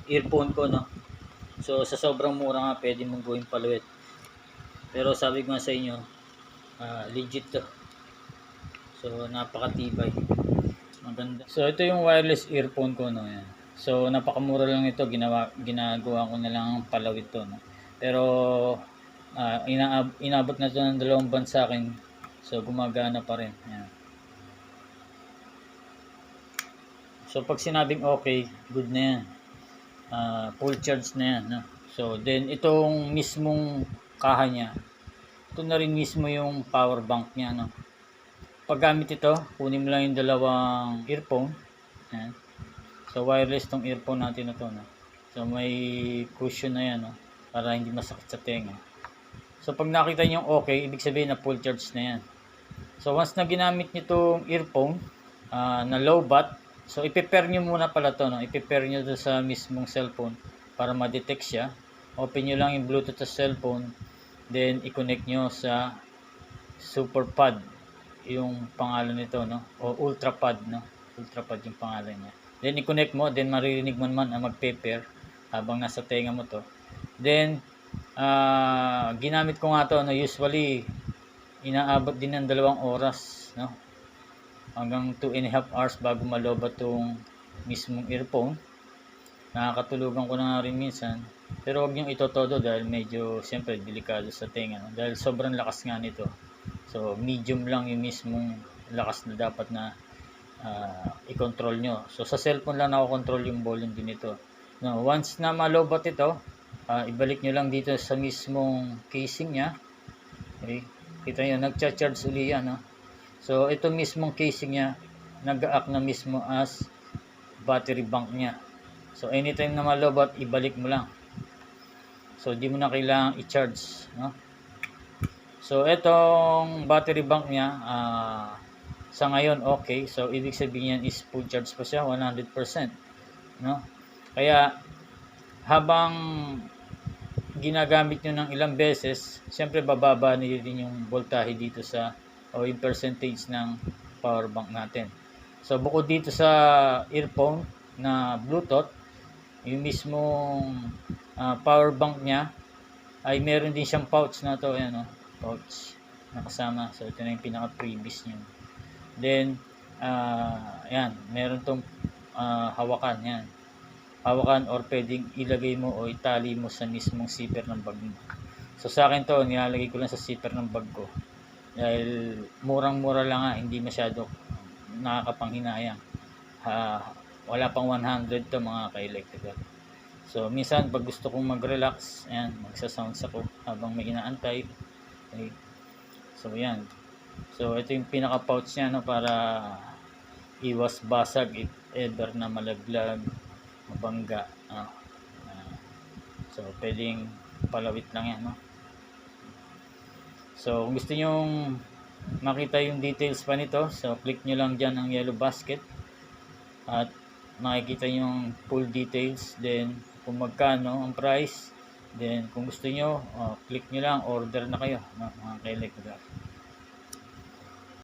earphone ko, no. So sa sobrang mura nga pwede mong gawing palawit. Pero sabi ko nga sa inyo, legit to. So napakatibay. Maganda. So ito yung wireless earphone ko, no. Yan. So napakamura lang ito, ginagawa ko na lang palawit to, no. Pero inabot na to ng 2 buwan sa akin. So gumagana pa rin. Yan. So pag sinabing okay, good na yan. Full charge na yan, no? So then itong mismong kaha niya, ito na rin mismo yung power bank niya, no? Paggamit ito, kunin mo lang yung dalawang earphone. Yan. So wireless tong earphone natin na to, no? So may cushion na yan, no? Para hindi masakit sa tenga. So pag nakita niyo okay, ibig sabihin na full charge na yan. So once na ginamit niyo tong earphone na low bat, so i-pair nyo muna pala to, no? I-pair nyo to sa mismong cellphone para ma-detect siya. Open nyo lang yung Bluetooth sa cellphone, then i-connect nyo sa SuperPod, yung pangalan nito, no? O UltraPod, no? UltraPod yung pangalan niya. Then i-connect mo, then maririnig mo naman ang magpe-pair habang nasa tenga mo to. Then ginamit ko nga to, no? Usually inaabot din ng 2 oras, no? Hanggang 2.5 hours bago malobat tong mismong earphone. Nakakatulugan ko na nga rin minsan, pero huwag niyong itotodo dahil medyo siyempre delikado sa tenga, no? Dahil sobrang lakas nga nito. So medium lang yung mismong lakas na dapat na i-control nyo. So sa cellphone lang nakokontrol yung volume din ito, no? Once na malobat ito, ibalik nyo lang dito sa mismong casing nya. Okay, kita nyo nagcha-charge uli yan, no? So ito mismong casing nya nag-act na mismo as battery bank nya. So anytime na malobat, ibalik mo lang. So di mo na kailangang i-charge, no? So itong battery bank nya sa ngayon okay. So ibig sabihin yan is full charge pa siya, 100%, no? Kaya habang ginagamit nyo ng ilang beses, syempre bababa na din yung voltahe dito sa o yung percentage ng power bank natin. So bukod dito sa earphone na Bluetooth, yung mismong power bank niya ay meron din siyang pouch na to, ayan, pouch nakasama. So ito na yung pinaka previous niya. Then ayan, meron tong hawakan, yan. Hawakan or pwedeng ilagay mo o itali mo sa mismong zipper ng bag mo. So sa akin to, nilalagay ko lang sa zipper ng bag ko. Dahil murang-mura lang nga, hindi masyado nakakapanghinayang. Wala pang 100 to mga ka-electrical. So minsan pag gusto kong mag-relax, ayan, magsa-sounds ako habang may inaantay. Okay. So yan. So ito yung pinaka-pouch niya, no, para iwas basag if ever na malaglag, mabangga. So pwedeng palawit lang yan, no. So kung gusto nyo makita yung details pa nito, so click nyo lang dyan ang yellow basket at makikita yung full details, then kung magkano ang price, then kung gusto nyo click nyo lang, order na kayo, no, mga ka-electrical.